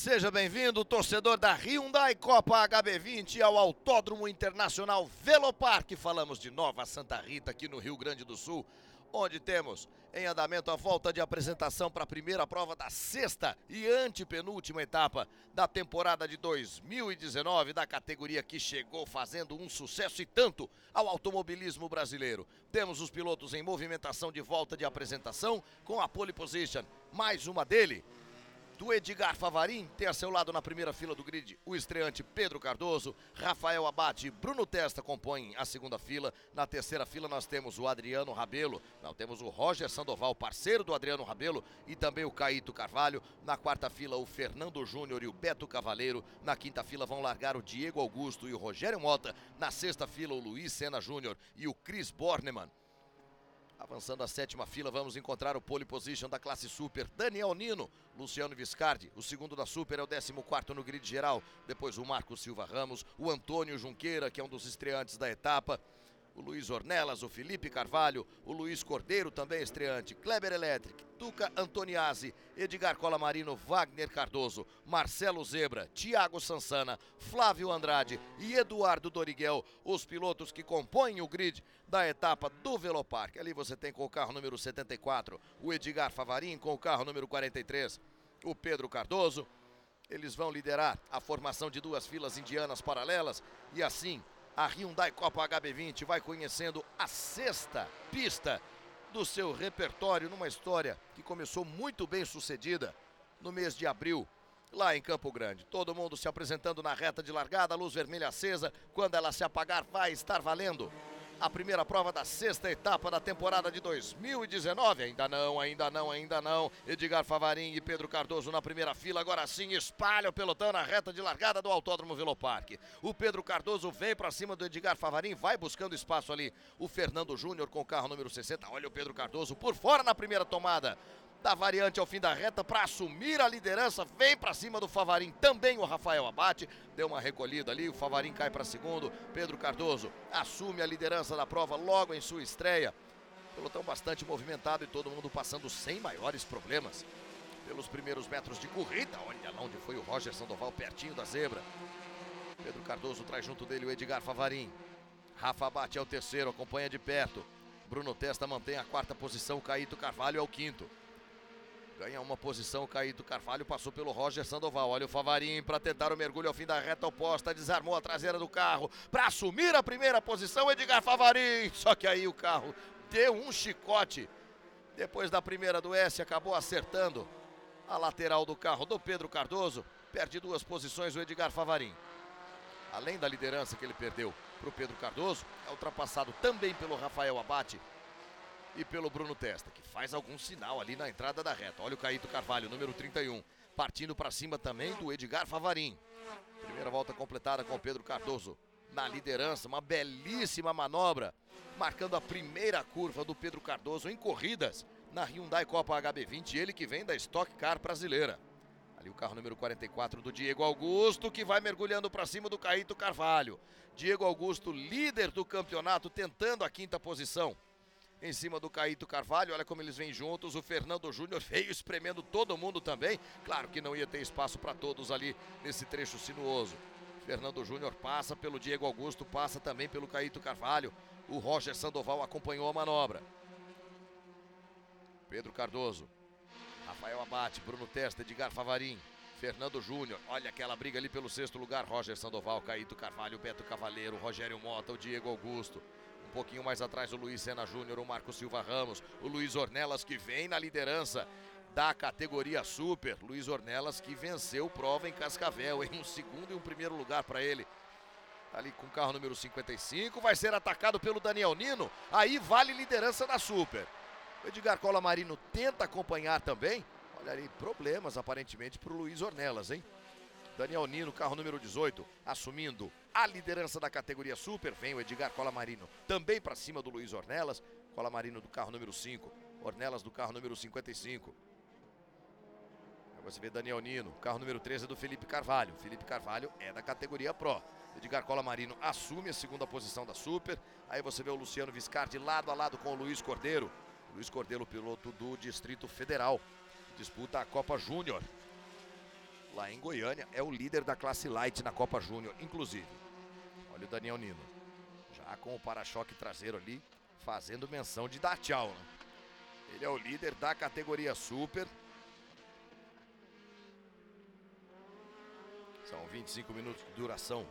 Seja bem-vindo, torcedor da Hyundai Copa HB20 ao Autódromo Internacional Velopark. Falamos de Nova Santa Rita, aqui no Rio Grande do Sul, onde temos em andamento a volta de apresentação para a primeira prova da sexta e antepenúltima etapa da temporada de 2019, da categoria que chegou fazendo um sucesso e tanto ao automobilismo brasileiro. Temos os pilotos em movimentação de volta de apresentação com a pole position, mais uma dele, do Edgar Favarin, tem a seu lado na primeira fila do grid o estreante Pedro Cardoso, Rafael Abate e Bruno Testa compõem a segunda fila. Na terceira fila nós temos o Adriano Rabelo, temos o Roger Sandoval, parceiro do Adriano Rabelo, e também o Caíto Carvalho. Na quarta fila o Fernando Júnior e o Beto Cavaleiro. Na quinta fila vão largar o Diego Augusto e o Rogério Mota. Na sexta fila o Luiz Sena Júnior e o Chris Bornemann. Avançando a sétima fila, vamos encontrar o pole position da classe Super, Daniel Nino, Luciano Viscardi. O segundo da Super é o 14º no grid geral. Depois o Marcos Silva Ramos, o Antônio Junqueira, que é um dos estreantes da etapa, o Luiz Ornelas, o Felipe Carvalho, o Luiz Cordeiro, também estreante, Kleber Electric, Tuca Antoniazzi, Edgar Colamarino, Wagner Cardoso, Marcelo Zebra, Thiago Sansana, Flávio Andrade e Eduardo Doriguel, os pilotos que compõem o grid da etapa do Velopark. Ali você tem com o carro número 74, o Edgar Favarin, com o carro número 43, o Pedro Cardoso. Eles vão liderar a formação de duas filas indianas paralelas e assim a Hyundai Copa HB20 vai conhecendo a sexta pista do seu repertório, numa história que começou muito bem sucedida no mês de abril, lá em Campo Grande. Todo mundo se apresentando na reta de largada, a luz vermelha acesa. Quando ela se apagar, vai estar valendo a primeira prova da sexta etapa da temporada de 2019. Ainda não. Edgar Favarin e Pedro Cardoso na primeira fila. Agora sim espalha o pelotão na reta de largada do Autódromo Velopark. O Pedro Cardoso vem para cima do Edgar Favarin, vai buscando espaço ali. O Fernando Júnior com o carro número 60. Olha o Pedro Cardoso por fora na primeira tomada da variante ao fim da reta para assumir a liderança, vem para cima do Favarin, também o Rafael Abate, deu uma recolhida ali, o Favarin cai para segundo, Pedro Cardoso assume a liderança da prova logo em sua estreia. Pelotão bastante movimentado e todo mundo passando sem maiores problemas pelos primeiros metros de corrida. Olha lá onde foi o Roger Sandoval, pertinho da zebra. Pedro Cardoso traz junto dele o Edgar Favarin. Rafa Abate é o terceiro, acompanha de perto. Bruno Testa mantém a quarta posição, Caíto Carvalho é o quinto. Ganha uma posição, o Caíto Carvalho passou pelo Roger Sandoval. Olha o Favarin para tentar o mergulho ao fim da reta oposta. Desarmou a traseira do carro para assumir a primeira posição, Edgar Favarin. Só que aí o carro deu um chicote. Depois da primeira do S, acabou acertando a lateral do carro do Pedro Cardoso. Perde duas posições o Edgar Favarin. Além da liderança que ele perdeu para o Pedro Cardoso, é ultrapassado também pelo Rafael Abate e pelo Bruno Testa, que faz algum sinal ali na entrada da reta. Olha o Caíto Carvalho, número 31, partindo para cima também do Edgar Favarin. Primeira volta completada com o Pedro Cardoso na liderança, uma belíssima manobra, marcando a primeira curva do Pedro Cardoso em corridas na Hyundai Copa HB20, ele que vem da Stock Car brasileira. Ali o carro número 44 do Diego Augusto, que vai mergulhando para cima do Caíto Carvalho. Diego Augusto, líder do campeonato, tentando a quinta posição em cima do Caíto Carvalho. Olha como eles vêm juntos, o Fernando Júnior veio espremendo todo mundo também. Claro que não ia ter espaço para todos ali nesse trecho sinuoso. Fernando Júnior passa pelo Diego Augusto, passa também pelo Caíto Carvalho. O Roger Sandoval acompanhou a manobra. Pedro Cardoso, Rafael Abate, Bruno Testa, Edgar Favarin, Fernando Júnior. Olha aquela briga ali pelo sexto lugar, Roger Sandoval, Caíto Carvalho, Beto Cavaleiro, Rogério Mota, o Diego Augusto. Um pouquinho mais atrás o Luiz Sena Júnior, o Marcos Silva Ramos, o Luiz Ornelas, que vem na liderança da categoria Super. Luiz Ornelas que venceu prova em Cascavel, em um segundo e um primeiro lugar para ele. Ali com o carro número 55, vai ser atacado pelo Daniel Nino, aí vale liderança da Super. O Edgar Colamarino tenta acompanhar também. Olha ali, problemas aparentemente para o Luiz Ornelas, hein? Daniel Nino, carro número 18, assumindo a liderança da categoria Super. Vem o Edgar Colamarino também para cima do Luiz Ornelas. Colamarino do carro número 5, Ornelas do carro número 55. Aí você vê Daniel Nino, carro número 13 é do Felipe Carvalho. Felipe Carvalho é da categoria Pro. Edgar Colamarino assume a segunda posição da Super. Aí você vê o Luciano Viscardi lado a lado com o Luiz Cordeiro. Luiz Cordeiro, piloto do Distrito Federal, disputa a Copa Júnior. lá em Goiânia, é o líder da classe Light na Copa Júnior, inclusive. Olha o Daniel Nino, já com o para-choque traseiro ali, fazendo menção de dar tchau, né? Ele é o líder da categoria Super. São 25 minutos de duração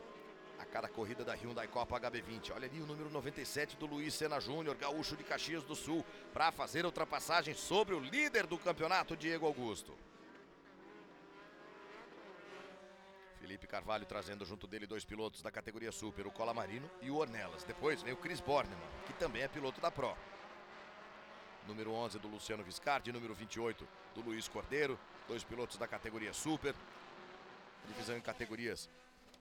a cada corrida da Hyundai Copa HB20. Olha ali o número 97 do Luiz Sena Júnior, gaúcho de Caxias do Sul, para fazer a ultrapassagem sobre o líder do campeonato, Diego Augusto. Felipe Carvalho trazendo junto dele dois pilotos da categoria Super, o Cola Marino e o Ornelas. Depois vem o Chris Bornemann, que também é piloto da Pro. Número 11 do Luciano Viscardi, número 28 do Luiz Cordeiro, dois pilotos da categoria Super. Divisão em categorias,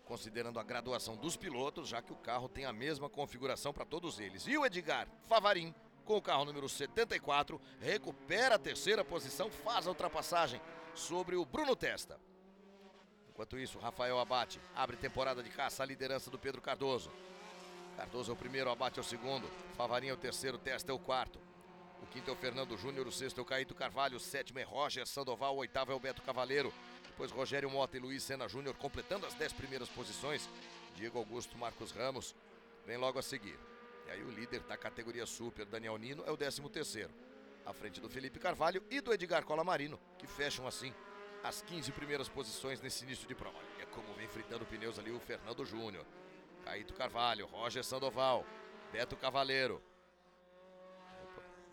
considerando a graduação dos pilotos, já que o carro tem a mesma configuração para todos eles. E o Edgar Favarin, com o carro número 74, recupera a terceira posição, faz a ultrapassagem sobre o Bruno Testa. Enquanto isso, Rafael Abate abre temporada de caça à liderança do Pedro Cardoso. Cardoso é o primeiro, Abate é o segundo, Favarin é o terceiro, Testa é o quarto. O quinto é o Fernando Júnior, o sexto é o Caíto Carvalho, o sétimo é Roger Sandoval, o oitavo é o Beto Cavaleiro. Depois Rogério Mota e Luiz Sena Júnior completando as 10 primeiras posições. Diego Augusto, Marcos Ramos vem logo a seguir. E aí o líder da categoria Super, Daniel Nino, é o 13º, à frente do Felipe Carvalho e do Edgar Cola Marino, que fecham assim as 15 primeiras posições nesse início de prova. É como vem fritando pneus ali o Fernando Júnior, Caíto Carvalho, Roger Sandoval, Beto Cavaleiro.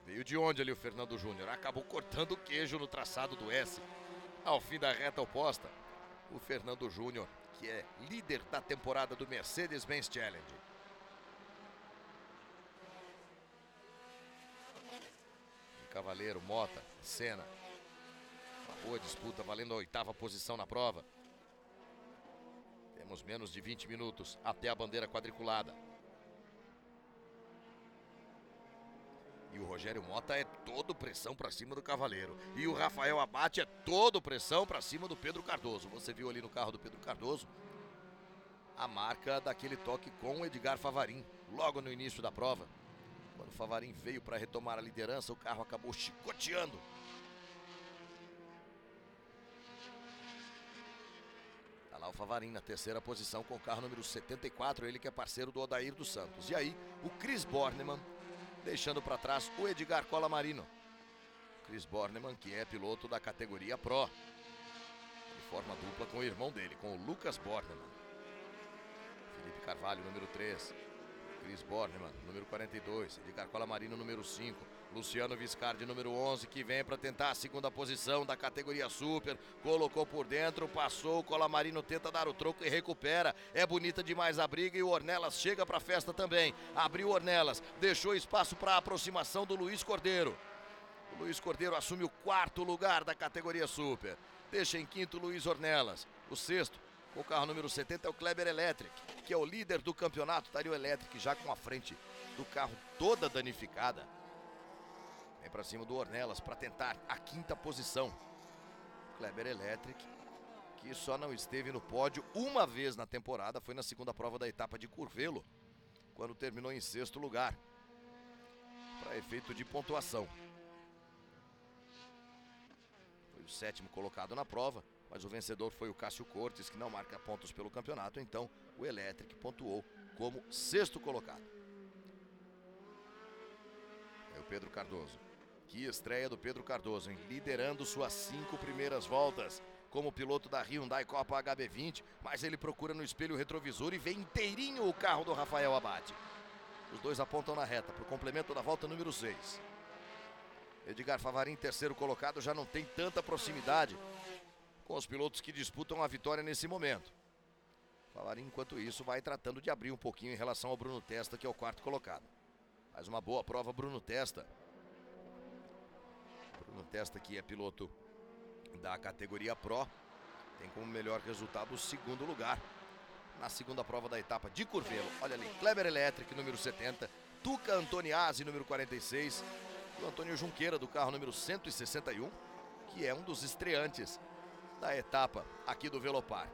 Veio de onde ali o Fernando Júnior? Acabou cortando o queijo no traçado do S. Ao fim da reta oposta, o Fernando Júnior, que é líder da temporada do Mercedes-Benz Challenge. Cavaleiro, Mota, Senna. Uma boa disputa, valendo a 8ª posição na prova. Temos menos de 20 minutos até a bandeira quadriculada. E o Rogério Mota é todo pressão para cima do Cavaleiro. E o Rafael Abate é todo pressão para cima do Pedro Cardoso. Você viu ali no carro do Pedro Cardoso a marca daquele toque com o Edgar Favarin, logo no início da prova. Quando o Favarin veio para retomar a liderança, o carro acabou chicoteando. Tá lá o Favarin na terceira posição com o carro número 74, ele que é parceiro do Odair dos Santos. E aí, o Chris Bornemann deixando para trás o Edgar Cola Marino. Chris Bornemann, que é piloto da categoria Pro. Ele forma dupla com o irmão dele, com o Lucas Bornemann. Felipe Carvalho, número 3. Chris Bornemann, número 42. Edgar Cola Marino, número 5. Luciano Viscardi, número 11, que vem para tentar a segunda posição da categoria Super. Colocou por dentro, passou, o Cola Marino tenta dar o troco e recupera. É bonita demais a briga e o Ornelas chega para a festa também. Abriu o Ornelas, deixou espaço para a aproximação do Luiz Cordeiro. O Luiz Cordeiro assume o 4º lugar da categoria Super. Deixa em quinto o Luiz Ornelas. O sexto, com o carro número 70, é o Kleber Electric, que é o líder do campeonato. Tá ali o Electric já com a frente do carro toda danificada. Vem para cima do Ornelas para tentar a 5ª posição. Kleber Electric, que só não esteve no pódio uma vez na temporada, foi na segunda prova da etapa de Curvelo, quando terminou em 6º lugar, para efeito de pontuação. Foi o 7º colocado na prova, mas o vencedor foi o Cássio Cortes, que não marca pontos pelo campeonato, então o Electric pontuou como 6º colocado. É o Pedro Cardoso. Que estreia do Pedro Cardoso, hein? Liderando suas 5 primeiras voltas como piloto da Hyundai Copa HB20, mas ele procura no espelho retrovisor e vê inteirinho o carro do Rafael Abate. Os dois apontam na reta para o complemento da volta número 6. Edgar Favarin, terceiro colocado, já não tem tanta proximidade com os pilotos que disputam a vitória nesse momento. Favarin, enquanto isso, vai tratando de abrir um pouquinho em relação ao Bruno Testa, que é o 4º colocado. Mais uma boa prova, Bruno Testa. Bruno Testa, que é piloto da categoria Pro, tem como melhor resultado o 2º lugar na segunda prova da etapa de Curvelo. Olha ali, Kleber Electric, número 70, Tuca Antoniazzi, número 46, e o Antônio Junqueira, do carro número 161, que é um dos estreantes da etapa aqui do Velopark.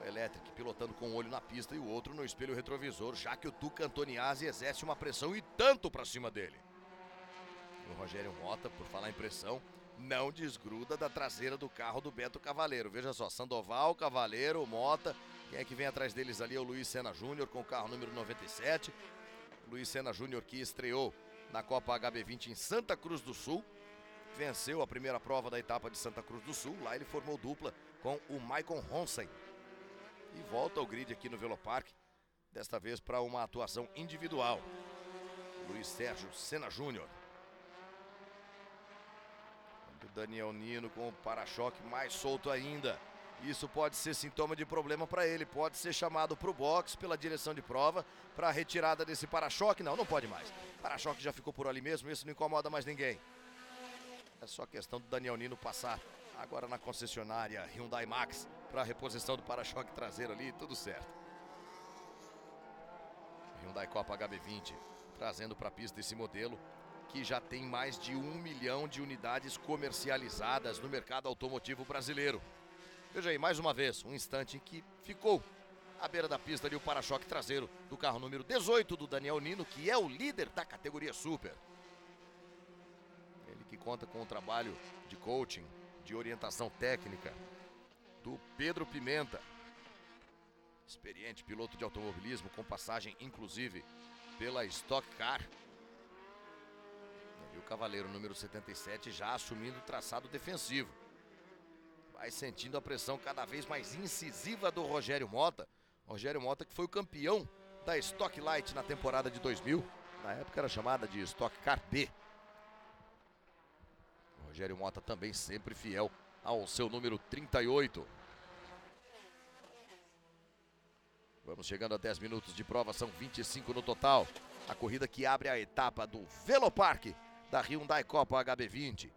O Electric pilotando com um olho na pista e o outro no espelho retrovisor, já que o Tuca Antoniazzi exerce uma pressão e tanto para cima dele. O Rogério Mota, por falar em pressão, não desgruda da traseira do carro do Beto Cavaleiro. Veja só, Sandoval, Cavaleiro, Mota. Quem é que vem atrás deles ali é o Luiz Sena Júnior com o carro número 97. Luiz Sena Júnior, que estreou na Copa HB20 em Santa Cruz do Sul. Venceu a primeira prova da etapa de Santa Cruz do Sul. Lá ele formou dupla com o Maicon Ronsen. E volta ao grid aqui no Velopark, desta vez para uma atuação individual. Luiz Sérgio Sena Júnior. O Daniel Nino com o para-choque mais solto ainda. Isso pode ser sintoma de problema para ele. Pode ser chamado para o box pela direção de prova para a retirada desse para-choque. Não pode mais. Para-choque já ficou por ali mesmo, isso não incomoda mais ninguém. É só questão do Daniel Nino passar agora na concessionária Hyundai Max para a reposição do para-choque traseiro ali, tudo certo. Hyundai Copa HB20 trazendo para a pista esse modelo que já tem mais de 1 milhão de unidades comercializadas no mercado automotivo brasileiro. Veja aí, mais uma vez, um instante em que ficou à beira da pista ali o para-choque traseiro do carro número 18 do Daniel Nino, que é o líder da categoria Super. Ele que conta com o trabalho de coaching, de orientação técnica do Pedro Pimenta. Experiente piloto de automobilismo, com passagem inclusive pela Stock Car. E o Cavaleiro número 77 já assumindo o traçado defensivo. Vai sentindo a pressão cada vez mais incisiva do Rogério Mota. Rogério Mota que foi o campeão da Stock Light na temporada de 2000. Na época era chamada de Stock Car B. O Rogério Mota também sempre fiel ao seu número 38. Vamos chegando a 10 minutos de prova, são 25 no total. A corrida que abre a etapa do Velopark da Hyundai Copa HB20.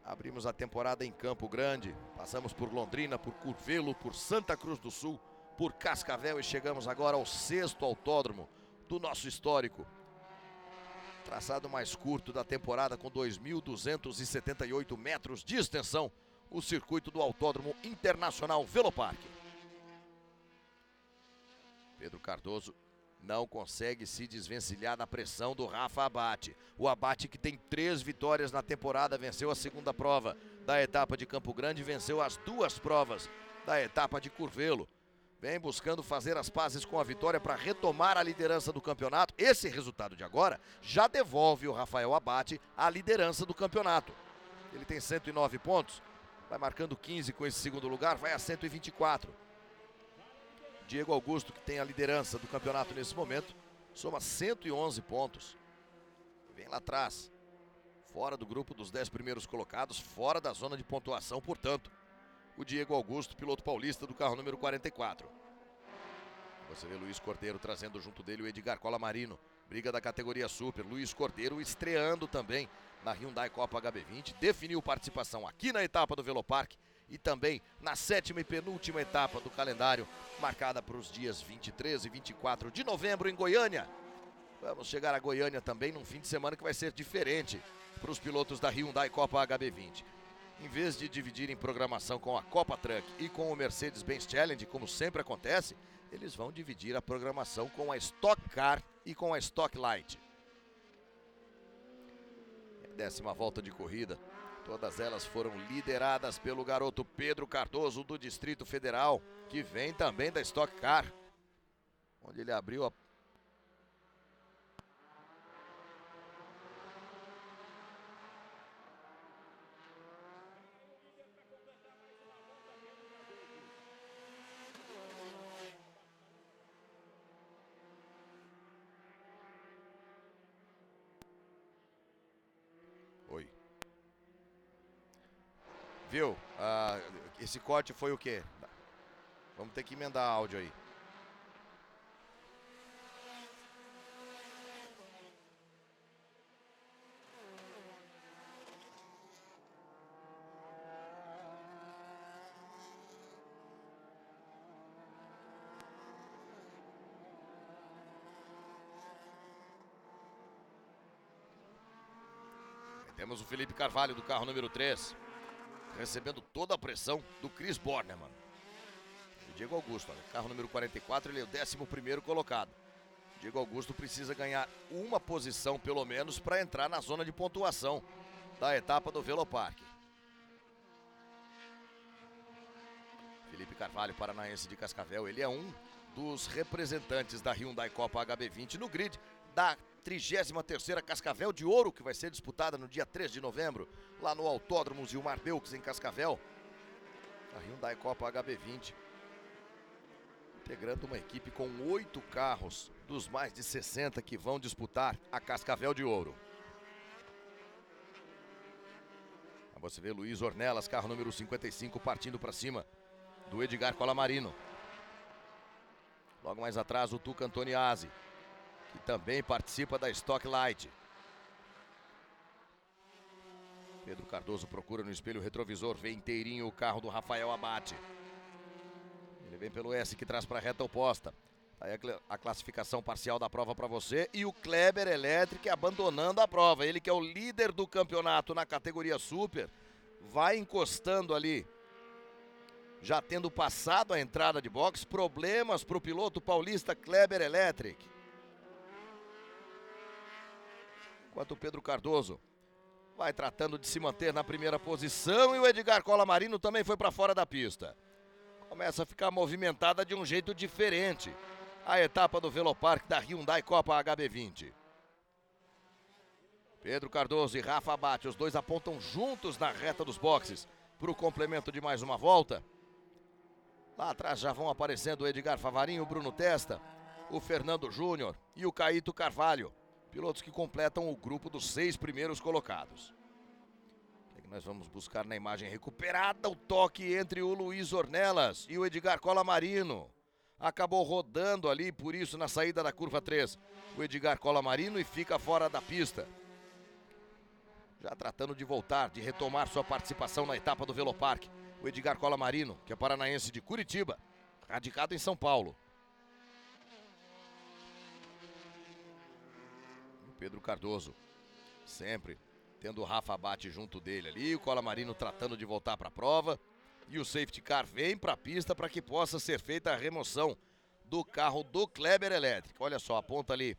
Abrimos a temporada em Campo Grande, passamos por Londrina, por Curvelo, por Santa Cruz do Sul, por Cascavel e chegamos agora ao 6º autódromo do nosso histórico. Traçado mais curto da temporada com 2.278 metros de extensão, o circuito do Autódromo Internacional Velopark. Pedro Cardoso não consegue se desvencilhar da pressão do Rafa Abate. O Abate, que tem 3 vitórias na temporada, venceu a segunda prova da etapa de Campo Grande, venceu as 2 provas da etapa de Curvelo. Vem buscando fazer as pazes com a vitória para retomar a liderança do campeonato. Esse resultado de agora já devolve o Rafael Abate à liderança do campeonato. Ele tem 109 pontos, vai marcando 15 com esse segundo lugar, vai a 124. Diego Augusto, que tem a liderança do campeonato nesse momento, soma 111 pontos. Vem lá atrás, fora do grupo dos 10 primeiros colocados, fora da zona de pontuação, portanto, o Diego Augusto, piloto paulista do carro número 44. Você vê Luiz Cordeiro trazendo junto dele o Edgar Colamarino, briga da categoria Super. Luiz Cordeiro estreando também na Hyundai Copa HB20, definiu participação aqui na etapa do Velopark e também na 7ª e penúltima etapa do calendário, marcada para os dias 23 e 24 de novembro em Goiânia. Vamos chegar a Goiânia também num fim de semana que vai ser diferente para os pilotos da Hyundai Copa HB20. Em vez de dividirem programação com a Copa Truck e com o Mercedes-Benz Challenge, como sempre acontece, eles vão dividir a programação com a Stock Car e com a Stock Light. 10ª volta de corrida. Todas elas foram lideradas pelo garoto Pedro Cardoso do Distrito Federal, que vem também da Stock Car, onde ele abriu a... Oi. Viu? Esse corte foi o quê? Vamos ter que emendar áudio aí. Temos o Felipe Carvalho do carro número 3, recebendo toda a pressão do Chris Bornemann. O Diego Augusto, olha, carro número 44, ele é o 11º colocado. O Diego Augusto precisa ganhar uma posição pelo menos para entrar na zona de pontuação da etapa do Velopark. Carvalho, paranaense de Cascavel, ele é um dos representantes da Hyundai Copa HB20 no grid da 33ª Cascavel de Ouro, que vai ser disputada no dia 3 de novembro, lá no Autódromo Zilmar Belks, em Cascavel. A Hyundai Copa HB20, integrando uma equipe com 8 carros dos mais de 60 que vão disputar a Cascavel de Ouro. Você vê Luiz Ornelas, carro número 55, partindo para cima do Edgar Colamarino. Logo mais atrás o Tuca Antoniazzi, que também participa da Stock Light. Pedro Cardoso procura no espelho retrovisor, vê inteirinho o carro do Rafael Abate. Ele vem pelo S, que traz para a reta oposta. Aí a classificação parcial da prova para você. E o Kleber Electric abandonando a prova. Ele que é o líder do campeonato na categoria Super. Vai encostando ali. Já tendo passado a entrada de box. Problemas para o piloto paulista Kleber Electric. Enquanto o Pedro Cardoso vai tratando de se manter na primeira posição. E o Edgar Colamarino também foi para fora da pista. Começa a ficar movimentada de um jeito diferente a etapa do Velopark da Hyundai Copa HB20. Pedro Cardoso e Rafa Abate, os dois apontam juntos na reta dos boxes para o complemento de mais uma volta. Lá atrás já vão aparecendo o Edgar Favarinho, o Bruno Testa, o Fernando Júnior e o Caíto Carvalho, pilotos que completam o grupo dos 6 primeiros colocados. O que nós vamos buscar na imagem recuperada? O toque entre o Luiz Ornelas e o Edgar Colamarino. Acabou rodando ali, por isso na saída da curva 3, o Edgar Colamarino, e fica fora da pista. Já tratando de voltar, de retomar sua participação na etapa do Velopark, o Edgar Colamarino, que é paranaense de Curitiba, radicado em São Paulo. O Pedro Cardoso, sempre tendo o Rafa Abate junto dele ali, o Colamarino tratando de voltar para a prova. E o safety car vem para a pista para que possa ser feita a remoção do carro do Kleber Electric. Olha só, aponta ali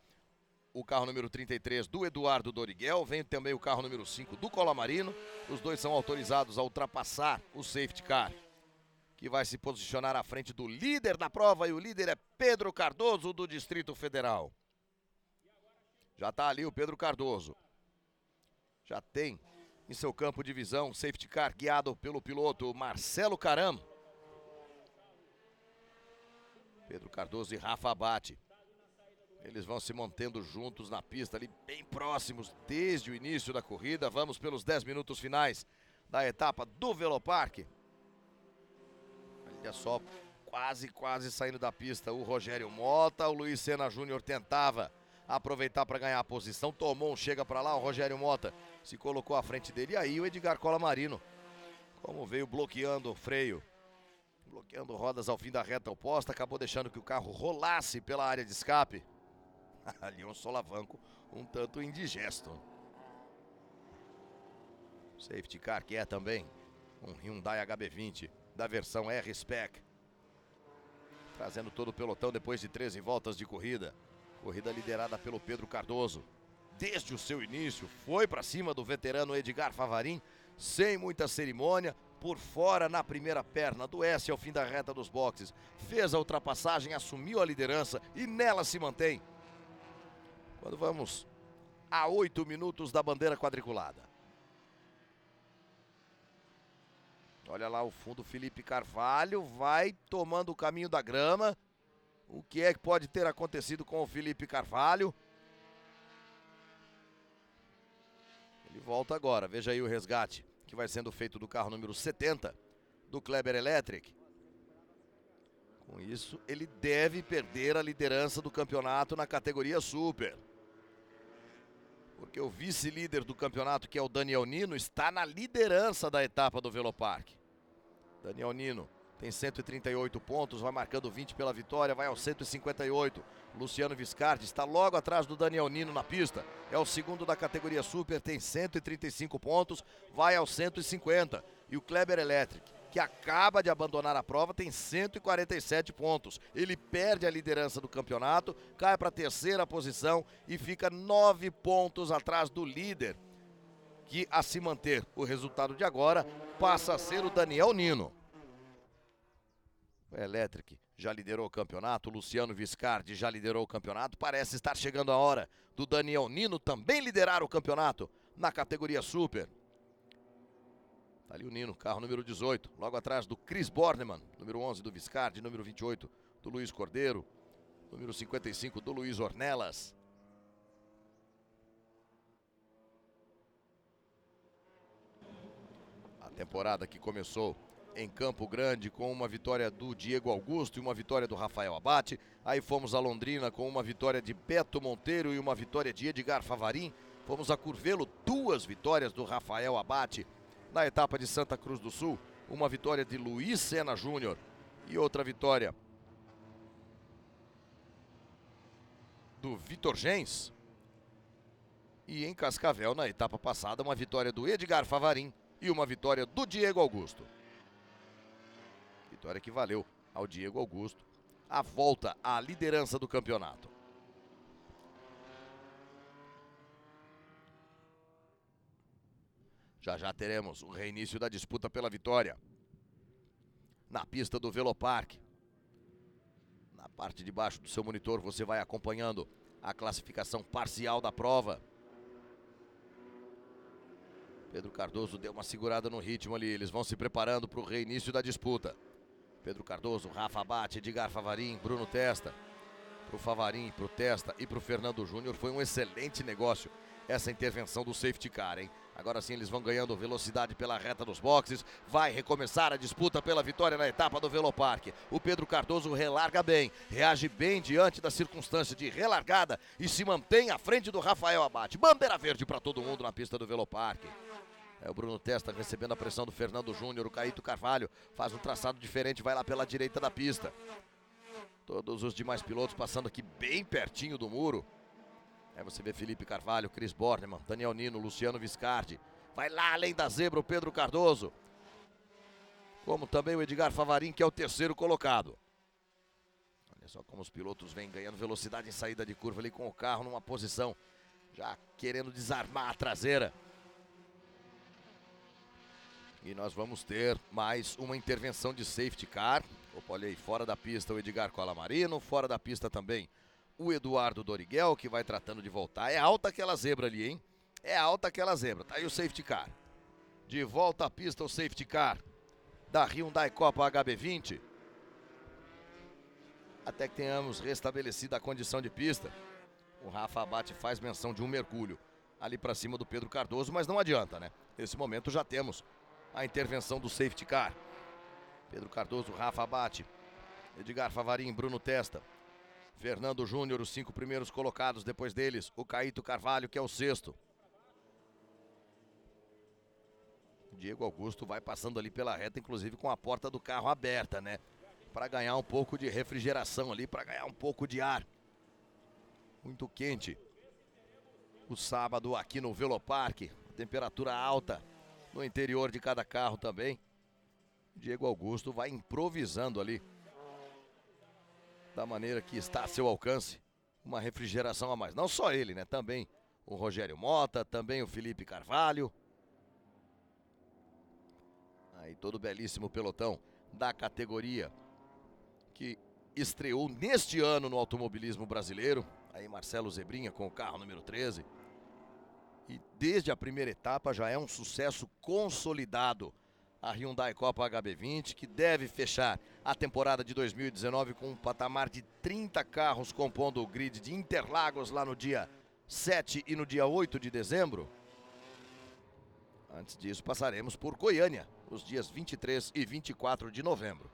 o carro número 33 do Eduardo Doriguel. Vem também o carro número 5 do Colamarino. Os dois são autorizados a ultrapassar o safety car, que vai se posicionar à frente do líder da prova. E o líder é Pedro Cardoso, do Distrito Federal. Já está ali o Pedro Cardoso. Já tem em seu campo de visão safety car guiado pelo piloto Marcelo Caram. Pedro Cardoso e Rafa Abate. Eles vão se mantendo juntos na pista ali, bem próximos desde o início da corrida. Vamos pelos 10 minutos finais da etapa do Velopark. Olha só, quase saindo da pista o Rogério Mota. O Luiz Sena Júnior tentava aproveitar para ganhar a posição, tomou um chega para lá, o Rogério Mota se colocou à frente dele. E aí o Edgar Colamarino, como veio bloqueando o freio, bloqueando rodas ao fim da reta oposta, acabou deixando que o carro rolasse pela área de escape. Ali um solavanco um tanto indigesto. Safety car que é também um Hyundai HB20 da versão R-Spec, trazendo todo o pelotão depois de 13 voltas de corrida. Corrida liderada pelo Pedro Cardoso. Desde o seu início, foi para cima do veterano Edgar Favarin, sem muita cerimônia, por fora na primeira perna do S ao fim da reta dos boxes. Fez a ultrapassagem, assumiu a liderança e nela se mantém. Quando vamos a 8 minutos da bandeira quadriculada. Olha lá o fundo, Felipe Carvalho vai tomando o caminho da grama. O que é que pode ter acontecido com o Felipe Carvalho? Ele volta agora, veja aí o resgate que vai sendo feito do carro número 70 do Kleber Electric. Com isso, ele deve perder a liderança do campeonato na categoria Super. Porque o vice-líder do campeonato, que é o Daniel Nino, está na liderança da etapa do Velopark. Daniel Nino tem 138 pontos, vai marcando 20 pela vitória, vai aos 158. Luciano Viscardi está logo atrás do Daniel Nino na pista. É o segundo da categoria Super, tem 135 pontos, vai aos 150. E o Kleber Electric, que acaba de abandonar a prova, tem 147 pontos. Ele perde a liderança do campeonato, cai para a terceira posição e fica 9 pontos atrás do líder, que, a se manter o resultado de agora, passa a ser o Daniel Nino. O Electric já liderou o campeonato, o Luciano Viscardi já liderou o campeonato. Parece estar chegando a hora do Daniel Nino também liderar o campeonato na categoria Super. Tá ali o Nino, carro número 18, logo atrás do Chris Bornemann, número 11 do Viscardi, número 28 do Luiz Cordeiro, número 55 do Luiz Ornelas. A temporada que começou em Campo Grande com uma vitória do Diego Augusto e uma vitória do Rafael Abate. Aí fomos a Londrina com uma vitória de Beto Monteiro e uma vitória de Edgar Favarin. Fomos a Curvelo, 2 vitórias do Rafael Abate. Na etapa de Santa Cruz do Sul, uma vitória de Luiz Sena Júnior e outra vitória do Vitor Gens. E em Cascavel, na etapa passada, uma vitória do Edgar Favarin e uma vitória do Diego Augusto. Vitória que valeu ao Diego Augusto a volta à liderança do campeonato. Já já teremos o reinício da disputa pela vitória na pista do Velopark. Na parte de baixo do seu monitor você vai acompanhando a classificação parcial da prova. Pedro Cardoso deu uma segurada no ritmo ali, eles vão se preparando para o reinício da disputa. Pedro Cardoso, Rafa Abate, Edgar Favarin, Bruno Testa. Pro Favarin, pro Testa e pro Fernando Júnior foi um excelente negócio essa intervenção do safety car, hein? Agora sim eles vão ganhando velocidade pela reta dos boxes. Vai recomeçar a disputa pela vitória na etapa do Velopark. O Pedro Cardoso relarga bem, reage bem diante da circunstância de relargada e se mantém à frente do Rafael Abate. Bandeira verde para todo mundo na pista do Velopark. É o Bruno Testa recebendo a pressão do Fernando Júnior. O Caíto Carvalho faz um traçado diferente, vai lá pela direita da pista. Todos os demais pilotos passando aqui bem pertinho do muro. Aí você vê Felipe Carvalho, Chris Bornemann, Daniel Nino, Luciano Viscardi. Vai lá além da zebra o Pedro Cardoso. Como também o Edgar Favarin, que é o terceiro colocado. Olha só como os pilotos vêm ganhando velocidade em saída de curva ali com o carro numa posição já querendo desarmar a traseira. E nós vamos ter mais uma intervenção de safety car. Opa, olha aí, fora da pista o Edgar Colamarino, fora da pista também o Eduardo Doriguel, que vai tratando de voltar. É alta aquela zebra ali, hein? É alta aquela zebra. Tá aí o safety car. De volta à pista o safety car da Hyundai Copa HB20. Até que tenhamos restabelecido a condição de pista. O Rafa Abate faz menção de um mergulho ali para cima do Pedro Cardoso, mas não adianta, né? Nesse momento já temos a intervenção do safety car. Pedro Cardoso, Rafa Abate, Edgar Favarin, Bruno Testa, Fernando Júnior, os 5 primeiros colocados. Depois deles, o Caíto Carvalho, que é o 6º. Diego Augusto vai passando ali pela reta, inclusive com a porta do carro aberta, né? Para ganhar um pouco de refrigeração ali, para ganhar um pouco de ar. Muito quente. O sábado aqui no Velopark, temperatura alta no interior de cada carro também. Diego Augusto vai improvisando ali, da maneira que está a seu alcance, uma refrigeração a mais. Não só ele, né? Também o Rogério Mota, também o Felipe Carvalho. Aí todo o belíssimo pelotão da categoria que estreou neste ano no automobilismo brasileiro. Aí Marcelo Zebrinha com o carro número 13. E desde a primeira etapa já é um sucesso consolidado a Hyundai Copa HB20, que deve fechar a temporada de 2019 com um patamar de 30 carros compondo o grid de Interlagos lá no dia 7 e no dia 8 de dezembro. Antes disso, passaremos por Goiânia, os dias 23 e 24 de novembro.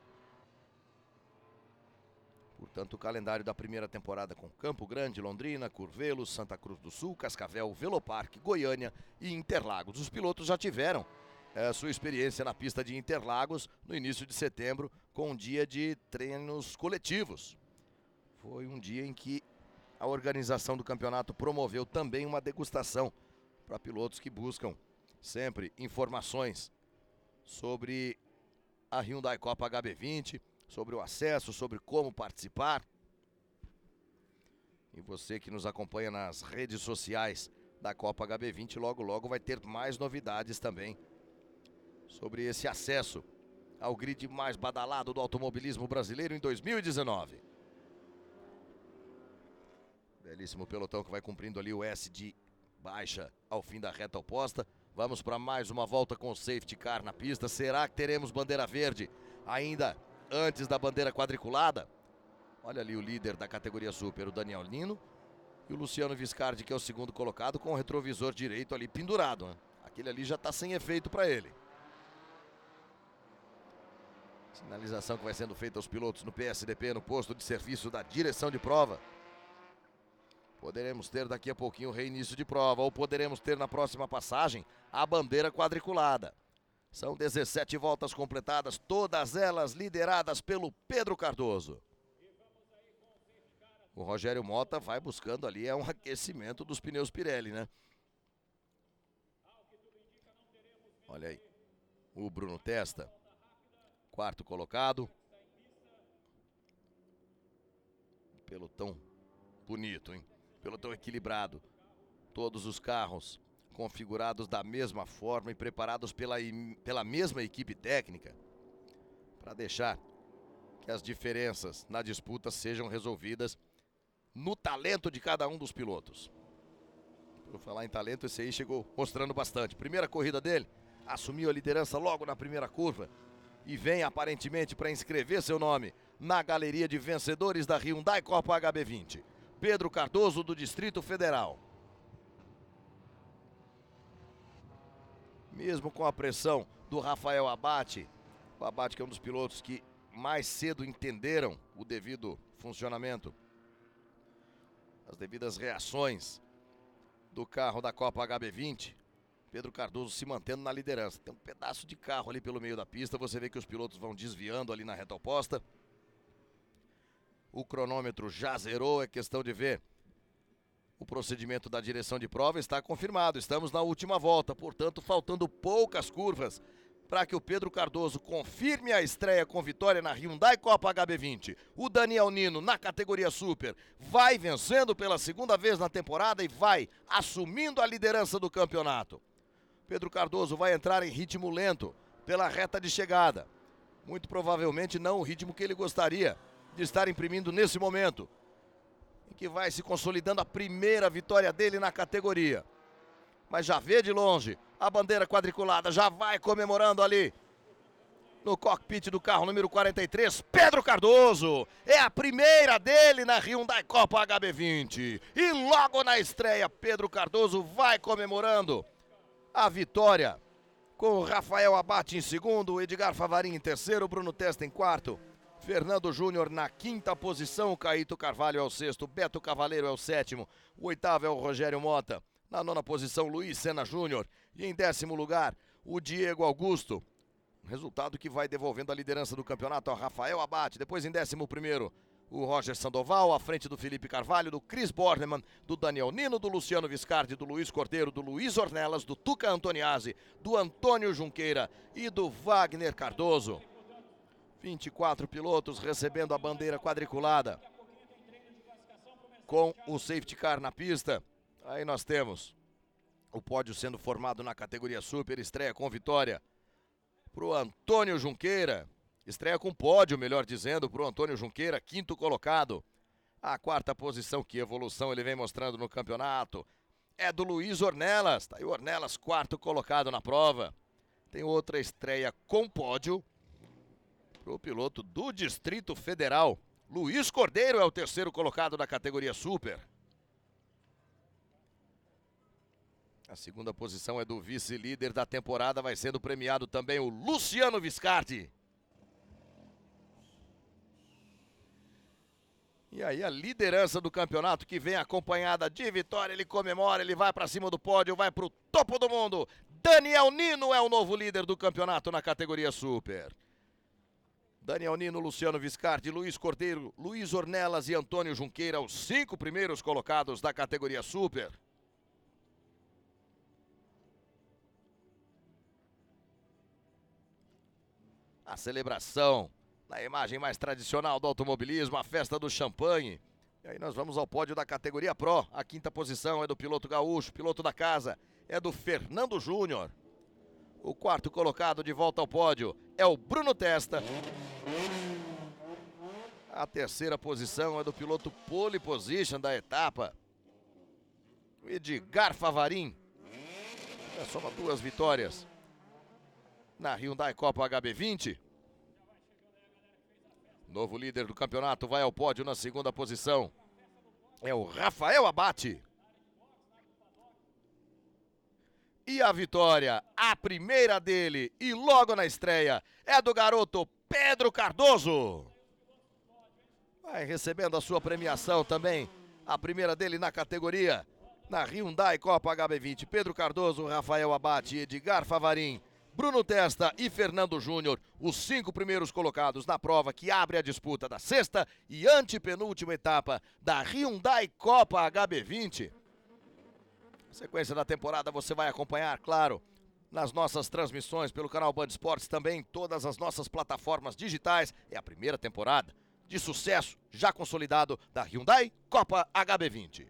Portanto, o calendário da primeira temporada com Campo Grande, Londrina, Curvelo, Santa Cruz do Sul, Cascavel, Velopark, Goiânia e Interlagos. Os pilotos já tiveram sua experiência na pista de Interlagos no início de setembro, com um dia de treinos coletivos. Foi um dia em que a organização do campeonato promoveu também uma degustação para pilotos que buscam sempre informações sobre a Hyundai Copa HB20, sobre o acesso, sobre como participar. E você que nos acompanha nas redes sociais da Copa HB20, logo logo vai ter mais novidades também sobre esse acesso ao grid mais badalado do automobilismo brasileiro em 2019. Belíssimo pelotão que vai cumprindo ali o S de baixa ao fim da reta oposta. Vamos para mais uma volta com o safety car na pista. Será que teremos bandeira verde ainda antes da bandeira quadriculada? Olha ali o líder da categoria Super, o Daniel Nino. E o Luciano Viscardi, que é o segundo colocado, com o retrovisor direito ali pendurado, né? Aquele ali já está sem efeito para ele. Sinalização que vai sendo feita aos pilotos no PSDP, no posto de serviço da direção de prova. Poderemos ter daqui a pouquinho o reinício de prova, ou poderemos ter na próxima passagem a bandeira quadriculada. São 17 voltas completadas, todas elas lideradas pelo Pedro Cardoso. O Rogério Mota vai buscando ali um aquecimento dos pneus Pirelli, né? Olha aí, o Bruno Testa, quarto colocado. Pelotão bonito, hein? Pelotão equilibrado. Todos os carros configurados da mesma forma e preparados pela mesma equipe técnica para deixar que as diferenças na disputa sejam resolvidas no talento de cada um dos pilotos. Por falar em talento, esse aí chegou mostrando bastante. Primeira corrida dele, assumiu a liderança logo na primeira curva e vem aparentemente para inscrever seu nome na galeria de vencedores da Hyundai Copa HB20. Pedro Cardoso, do Distrito Federal. Mesmo com a pressão do Rafael Abate, o Abate que é um dos pilotos que mais cedo entenderam o devido funcionamento, as devidas reações do carro da Copa HB20, Pedro Cardoso se mantendo na liderança. Tem um pedaço de carro ali pelo meio da pista, você vê que os pilotos vão desviando ali na reta oposta. O cronômetro já zerou, é questão de ver o procedimento da direção de prova. Está confirmado, estamos na última volta, portanto faltando poucas curvas para que o Pedro Cardoso confirme a estreia com vitória na Hyundai Copa HB20. O Daniel Nino, na categoria Super, vai vencendo pela segunda vez na temporada e vai assumindo a liderança do campeonato. Pedro Cardoso vai entrar em ritmo lento pela reta de chegada. Muito provavelmente não o ritmo que ele gostaria de estar imprimindo nesse momento, em que vai se consolidando a primeira vitória dele na categoria. Mas já vê de longe a bandeira quadriculada, já vai comemorando ali no cockpit do carro número 43, Pedro Cardoso. É a primeira dele na Hyundai Copa HB20. E logo na estreia, Pedro Cardoso vai comemorando a vitória com o Rafael Abate em segundo, Edgar Favarin em terceiro, Bruno Testa em quarto, Fernando Júnior na quinta posição, Caíto Carvalho é o sexto, Beto Cavaleiro é o sétimo, o oitavo é o Rogério Mota, na nona posição Luiz Sena Júnior e em décimo lugar o Diego Augusto. Resultado que vai devolvendo a liderança do campeonato ao Rafael Abate. Depois em 11º o Roger Sandoval, à frente do Felipe Carvalho, do Chris Bornemann, do Daniel Nino, do Luciano Viscardi, do Luiz Cordeiro, do Luiz Ornelas, do Tuca Antoniazzi, do Antônio Junqueira e do Wagner Cardoso. 24 pilotos recebendo a bandeira quadriculada com o safety car na pista. Aí nós temos o pódio sendo formado na categoria Super, estreia com vitória para o Antônio Junqueira. Estreia com pódio, melhor dizendo, para o Antônio Junqueira, quinto colocado. A quarta posição, que evolução ele vem mostrando no campeonato, é do Luiz Ornelas. Tá aí o Ornelas, quarto colocado na prova. Tem outra estreia com pódio para o piloto do Distrito Federal. Luiz Cordeiro é o terceiro colocado da categoria Super. A segunda posição é do vice-líder da temporada, vai sendo premiado também o Luciano Viscardi. E aí a liderança do campeonato que vem acompanhada de vitória, ele comemora, ele vai para cima do pódio, vai para o topo do mundo. Daniel Nino é o novo líder do campeonato na categoria Super. Daniel Nino, Luciano Viscardi, Luiz Cordeiro, Luiz Ornelas e Antônio Junqueira, os 5 primeiros colocados da categoria Super. A celebração na imagem mais tradicional do automobilismo, a festa do champanhe. E aí nós vamos ao pódio da categoria Pro. A quinta posição é do piloto gaúcho, piloto da casa, é do Fernando Júnior. O quarto colocado de volta ao pódio é o Bruno Testa. A terceira posição é do piloto pole position da etapa, o Edgar Favarin. Soma 2 vitórias na Hyundai Copa HB20. Novo líder do campeonato vai ao pódio na segunda posição. É o Rafael Abate. E a vitória, a primeira dele e logo na estreia, é do garoto Pedro Cardoso. Vai recebendo a sua premiação também, a primeira dele na categoria, na Hyundai Copa HB20. Pedro Cardoso, Rafael Abate, Edgar Favarin, Bruno Testa e Fernando Júnior, os 5 primeiros colocados na prova que abre a disputa da sexta e antepenúltima etapa da Hyundai Copa HB20. Sequência da temporada você vai acompanhar, claro, nas nossas transmissões pelo canal Band Esportes, também em todas as nossas plataformas digitais. É a primeira temporada de sucesso já consolidado da Hyundai Copa HB20.